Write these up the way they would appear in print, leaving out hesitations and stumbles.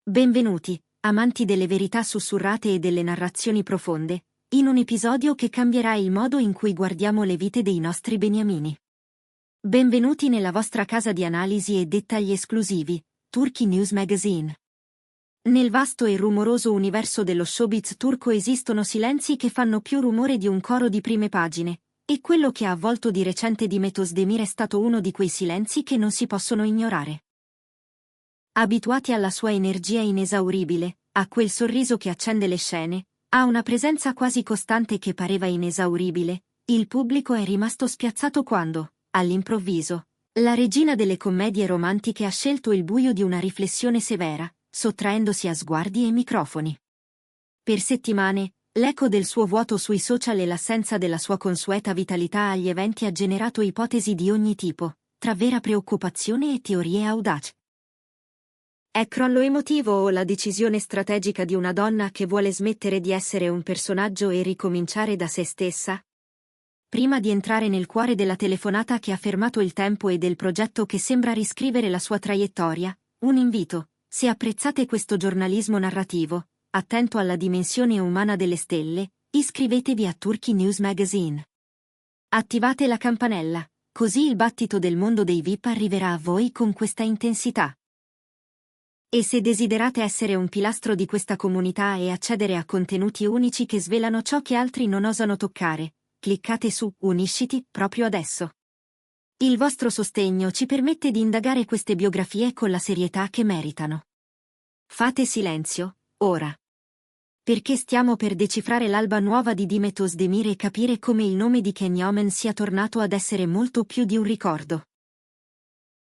Benvenuti, amanti delle verità sussurrate e delle narrazioni profonde, in un episodio che cambierà il modo in cui guardiamo le vite dei nostri beniamini. Benvenuti nella vostra casa di analisi e dettagli esclusivi, Turkey News Magazine. Nel vasto e rumoroso universo dello showbiz turco esistono silenzi che fanno più rumore di un coro di prime pagine, e quello che ha avvolto di recente Demet Özdemir è stato uno di quei silenzi che non si possono ignorare. Abituati alla sua energia inesauribile, a quel sorriso che accende le scene, a una presenza quasi costante che pareva inesauribile, il pubblico è rimasto spiazzato quando, all'improvviso, la regina delle commedie romantiche ha scelto il buio di una riflessione severa, sottraendosi a sguardi e microfoni. Per settimane, l'eco del suo vuoto sui social e l'assenza della sua consueta vitalità agli eventi ha generato ipotesi di ogni tipo, tra vera preoccupazione e teorie audaci. È crollo emotivo o la decisione strategica di una donna che vuole smettere di essere un personaggio e ricominciare da se stessa? Prima di entrare nel cuore della telefonata che ha fermato il tempo e del progetto che sembra riscrivere la sua traiettoria, un invito: se apprezzate questo giornalismo narrativo, attento alla dimensione umana delle stelle, iscrivetevi a Turkey News Magazine. Attivate la campanella, così il battito del mondo dei VIP arriverà a voi con questa intensità. E se desiderate essere un pilastro di questa comunità e accedere a contenuti unici che svelano ciò che altri non osano toccare, cliccate su Unisciti proprio adesso. Il vostro sostegno ci permette di indagare queste biografie con la serietà che meritano. Fate silenzio, ora. Perché stiamo per decifrare l'alba nuova di Demet Özdemir e capire come il nome di Can Yaman sia tornato ad essere molto più di un ricordo.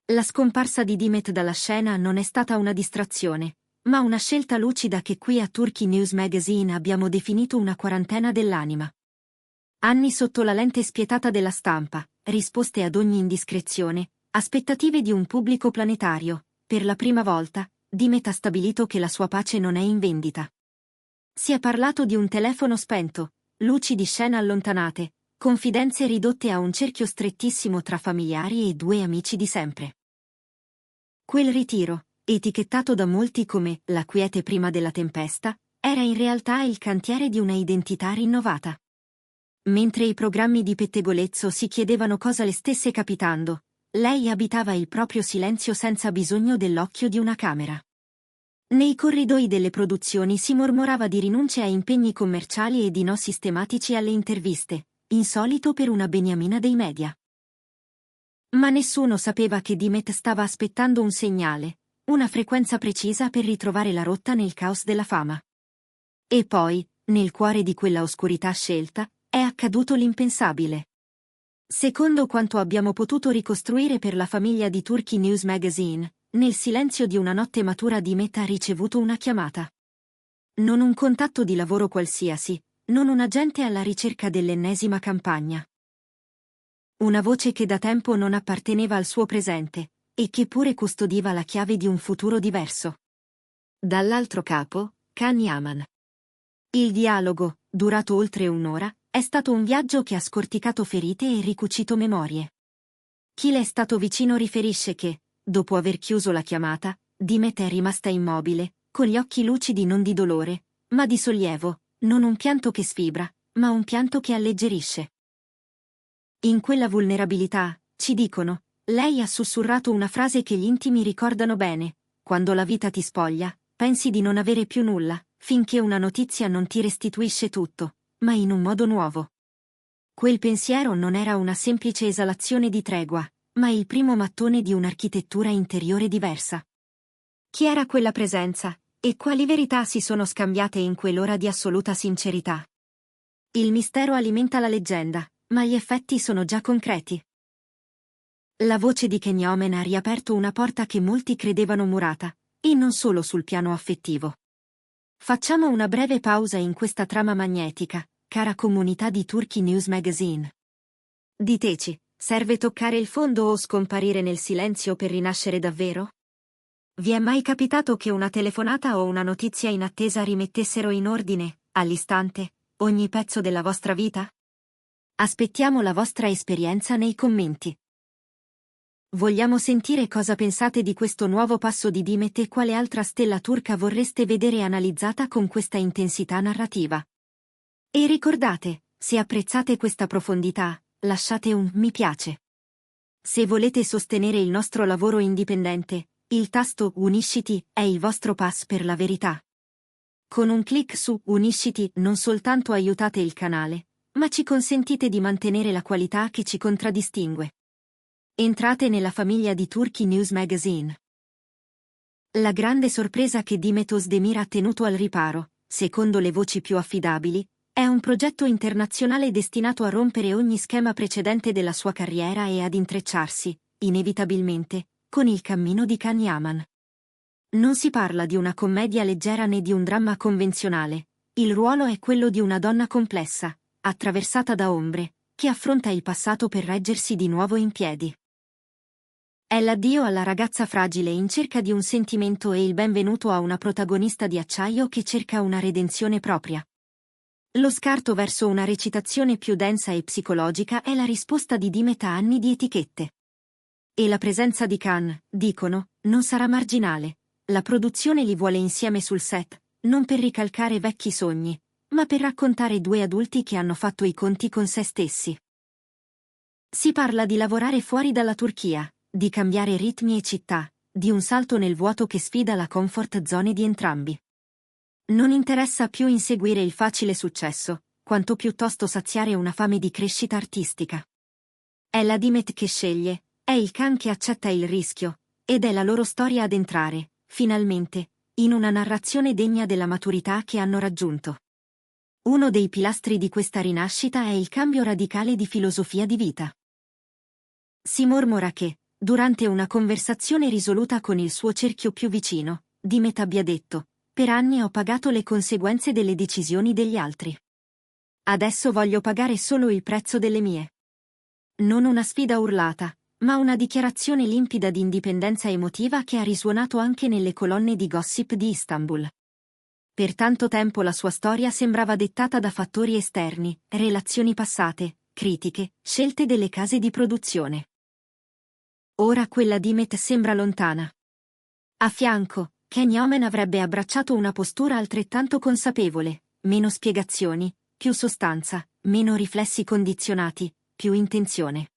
La scomparsa di Demet dalla scena non è stata una distrazione, ma una scelta lucida che qui a Turkey News Magazine abbiamo definito una quarantena dell'anima. Anni sotto la lente spietata della stampa, risposte ad ogni indiscrezione, aspettative di un pubblico planetario. Per la prima volta, Demet ha stabilito che la sua pace non è in vendita. Si è parlato di un telefono spento, luci di scena allontanate, confidenze ridotte a un cerchio strettissimo tra familiari e due amici di sempre. Quel ritiro, etichettato da molti come la quiete prima della tempesta, era in realtà il cantiere di una identità rinnovata. Mentre i programmi di pettegolezzo si chiedevano cosa le stesse capitando, lei abitava il proprio silenzio senza bisogno dell'occhio di una camera. Nei corridoi delle produzioni si mormorava di rinunce a impegni commerciali e di no sistematici alle interviste, insolito per una beniamina dei media. Ma nessuno sapeva che Demet stava aspettando un segnale, una frequenza precisa per ritrovare la rotta nel caos della fama. E poi, nel cuore di quella oscurità scelta, è accaduto l'impensabile. Secondo quanto abbiamo potuto ricostruire per la famiglia di Turkey News Magazine, nel silenzio di una notte matura Demet ha ricevuto una chiamata. Non un contatto di lavoro qualsiasi, non un agente alla ricerca dell'ennesima campagna. Una voce che da tempo non apparteneva al suo presente, e che pure custodiva la chiave di un futuro diverso. Dall'altro capo, Can Yaman. Il dialogo, durato oltre un'ora, è stato un viaggio che ha scorticato ferite e ricucito memorie. Chi le è stato vicino riferisce che, dopo aver chiuso la chiamata, Demet è rimasta immobile, con gli occhi lucidi non di dolore, ma di sollievo, non un pianto che sfibra, ma un pianto che alleggerisce. In quella vulnerabilità, ci dicono, lei ha sussurrato una frase che gli intimi ricordano bene: quando la vita ti spoglia, pensi di non avere più nulla, finché una notizia non ti restituisce tutto, ma in un modo nuovo. Quel pensiero non era una semplice esalazione di tregua, ma il primo mattone di un'architettura interiore diversa. Chi era quella presenza, e quali verità si sono scambiate in quell'ora di assoluta sincerità? Il mistero alimenta la leggenda, ma gli effetti sono già concreti. La voce di Can Yaman ha riaperto una porta che molti credevano murata, e non solo sul piano affettivo. Facciamo una breve pausa in questa trama magnetica, cara comunità di Turkey News Magazine. Diteci, serve toccare il fondo o scomparire nel silenzio per rinascere davvero? Vi è mai capitato che una telefonata o una notizia in attesa rimettessero in ordine, all'istante, ogni pezzo della vostra vita? Aspettiamo la vostra esperienza nei commenti. Vogliamo sentire cosa pensate di questo nuovo passo di Dimet e quale altra stella turca vorreste vedere analizzata con questa intensità narrativa. E ricordate, se apprezzate questa profondità, lasciate un mi piace. Se volete sostenere il nostro lavoro indipendente, il tasto Unisciti è il vostro pass per la verità. Con un clic su Unisciti non soltanto aiutate il canale, ma ci consentite di mantenere la qualità che ci contraddistingue. Entrate nella famiglia di Turkey News Magazine. La grande sorpresa che Dimet Özdemir ha tenuto al riparo, secondo le voci più affidabili, è un progetto internazionale destinato a rompere ogni schema precedente della sua carriera e ad intrecciarsi, inevitabilmente, con il cammino di Can Yaman. Non si parla di una commedia leggera né di un dramma convenzionale, il ruolo è quello di una donna complessa, attraversata da ombre, che affronta il passato per reggersi di nuovo in piedi. È l'addio alla ragazza fragile in cerca di un sentimento e il benvenuto a una protagonista di acciaio che cerca una redenzione propria. Lo scarto verso una recitazione più densa e psicologica è la risposta di Dimet a anni di etichette. E la presenza di Khan, dicono, non sarà marginale. La produzione li vuole insieme sul set, non per ricalcare vecchi sogni, ma per raccontare due adulti che hanno fatto i conti con se stessi. Si parla di lavorare fuori dalla Turchia, di cambiare ritmi e città, di un salto nel vuoto che sfida la comfort zone di entrambi. Non interessa più inseguire il facile successo, quanto piuttosto saziare una fame di crescita artistica. È la Dimet che sceglie, è il Khan che accetta il rischio, ed è la loro storia ad entrare, finalmente, in una narrazione degna della maturità che hanno raggiunto. Uno dei pilastri di questa rinascita è il cambio radicale di filosofia di vita. Si mormora che, durante una conversazione risoluta con il suo cerchio più vicino, Dimet abbia detto: per anni ho pagato le conseguenze delle decisioni degli altri. Adesso voglio pagare solo il prezzo delle mie. Non una sfida urlata, ma una dichiarazione limpida di indipendenza emotiva che ha risuonato anche nelle colonne di gossip di Istanbul. Per tanto tempo la sua storia sembrava dettata da fattori esterni, relazioni passate, critiche, scelte delle case di produzione. Ora quella Dimet sembra lontana. A fianco, Can Yaman avrebbe abbracciato una postura altrettanto consapevole, meno spiegazioni, più sostanza, meno riflessi condizionati, più intenzione.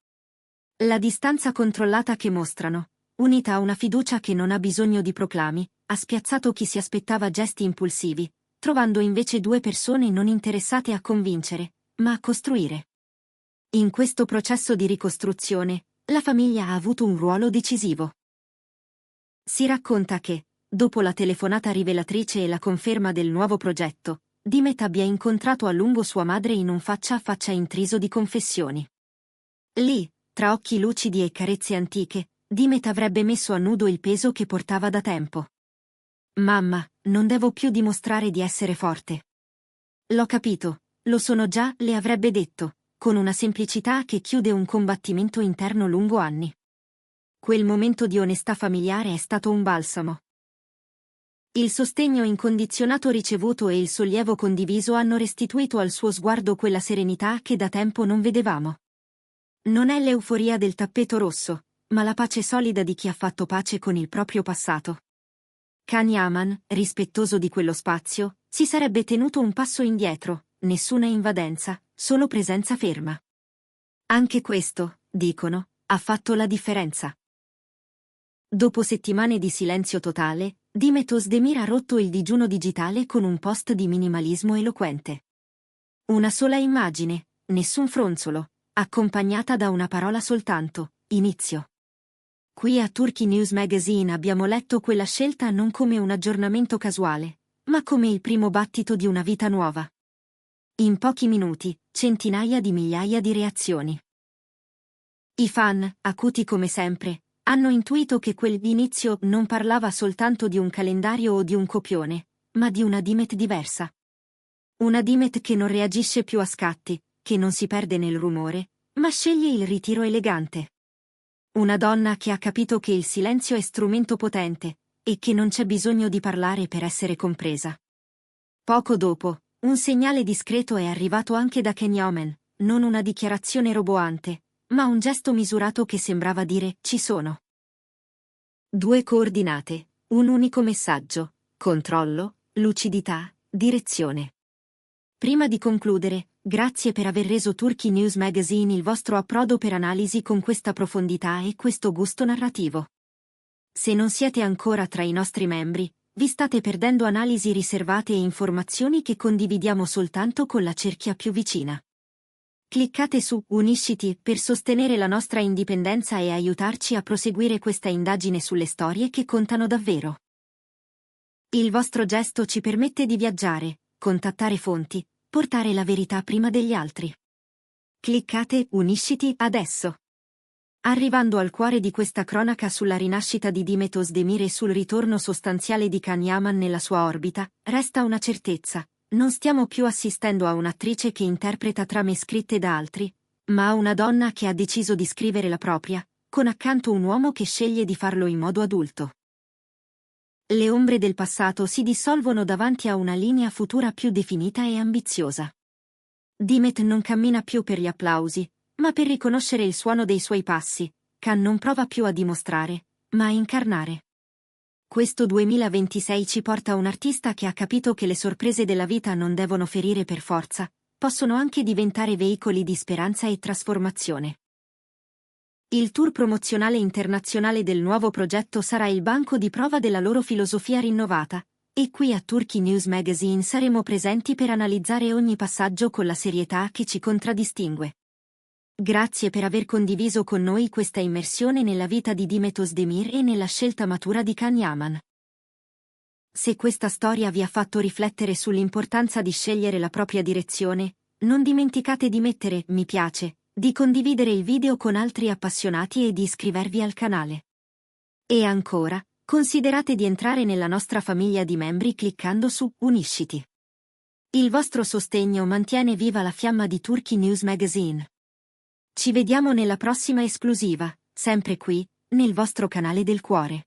La distanza controllata che mostrano, unita a una fiducia che non ha bisogno di proclami, ha spiazzato chi si aspettava gesti impulsivi, trovando invece due persone non interessate a convincere, ma a costruire. In questo processo di ricostruzione, la famiglia ha avuto un ruolo decisivo. Si racconta che, dopo la telefonata rivelatrice e la conferma del nuovo progetto, Dimet abbia incontrato a lungo sua madre in un faccia a faccia intriso di confessioni. Lì, tra occhi lucidi e carezze antiche, Dimet avrebbe messo a nudo il peso che portava da tempo. Mamma, non devo più dimostrare di essere forte. L'ho capito, lo sono già, le avrebbe detto, con una semplicità che chiude un combattimento interno lungo anni. Quel momento di onestà familiare è stato un balsamo. Il sostegno incondizionato ricevuto e il sollievo condiviso hanno restituito al suo sguardo quella serenità che da tempo non vedevamo. Non è l'euforia del tappeto rosso, ma la pace solida di chi ha fatto pace con il proprio passato. Can Yaman, rispettoso di quello spazio, si sarebbe tenuto un passo indietro, nessuna invadenza, solo presenza ferma. Anche questo, dicono, ha fatto la differenza. Dopo settimane di silenzio totale, Dimet Özdemir ha rotto il digiuno digitale con un post di minimalismo eloquente. Una sola immagine, nessun fronzolo, accompagnata da una parola soltanto: inizio. Qui a Turkey News Magazine abbiamo letto quella scelta non come un aggiornamento casuale, ma come il primo battito di una vita nuova. In pochi minuti, centinaia di migliaia di reazioni. I fan, acuti come sempre, hanno intuito che quell'inizio non parlava soltanto di un calendario o di un copione, ma di una Dimet diversa. Una Dimet che non reagisce più a scatti, che non si perde nel rumore, ma sceglie il ritiro elegante. Una donna che ha capito che il silenzio è strumento potente, e che non c'è bisogno di parlare per essere compresa. Poco dopo, un segnale discreto è arrivato anche da Can Yaman, non una dichiarazione roboante, ma un gesto misurato che sembrava dire «ci sono». 2 coordinate, un unico messaggio, controllo, lucidità, direzione. Prima di concludere, grazie per aver reso Turkey News Magazine il vostro approdo per analisi con questa profondità e questo gusto narrativo. Se non siete ancora tra i nostri membri, vi state perdendo analisi riservate e informazioni che condividiamo soltanto con la cerchia più vicina. Cliccate su Unisciti per sostenere la nostra indipendenza e aiutarci a proseguire questa indagine sulle storie che contano davvero. Il vostro gesto ci permette di viaggiare, contattare fonti, portare la verità prima degli altri. Cliccate Unisciti adesso. Arrivando al cuore di questa cronaca sulla rinascita di Demet Özdemir e sul ritorno sostanziale di Can Yaman nella sua orbita, resta una certezza: non stiamo più assistendo a un'attrice che interpreta trame scritte da altri, ma a una donna che ha deciso di scrivere la propria, con accanto un uomo che sceglie di farlo in modo adulto. Le ombre del passato si dissolvono davanti a una linea futura più definita e ambiziosa. Demet non cammina più per gli applausi, ma per riconoscere il suono dei suoi passi. Can non prova più a dimostrare, ma a incarnare. Questo 2026 ci porta un artista che ha capito che le sorprese della vita non devono ferire per forza, possono anche diventare veicoli di speranza e trasformazione. Il tour promozionale internazionale del nuovo progetto sarà il banco di prova della loro filosofia rinnovata, e qui a Turkey News Magazine saremo presenti per analizzare ogni passaggio con la serietà che ci contraddistingue. Grazie per aver condiviso con noi questa immersione nella vita di Demet Özdemir e nella scelta matura di Can Yaman. Se questa storia vi ha fatto riflettere sull'importanza di scegliere la propria direzione, non dimenticate di mettere mi piace, di condividere il video con altri appassionati e di iscrivervi al canale. E ancora, considerate di entrare nella nostra famiglia di membri cliccando su Unisciti. Il vostro sostegno mantiene viva la fiamma di Turkey News Magazine. Ci vediamo nella prossima esclusiva, sempre qui, nel vostro canale del cuore.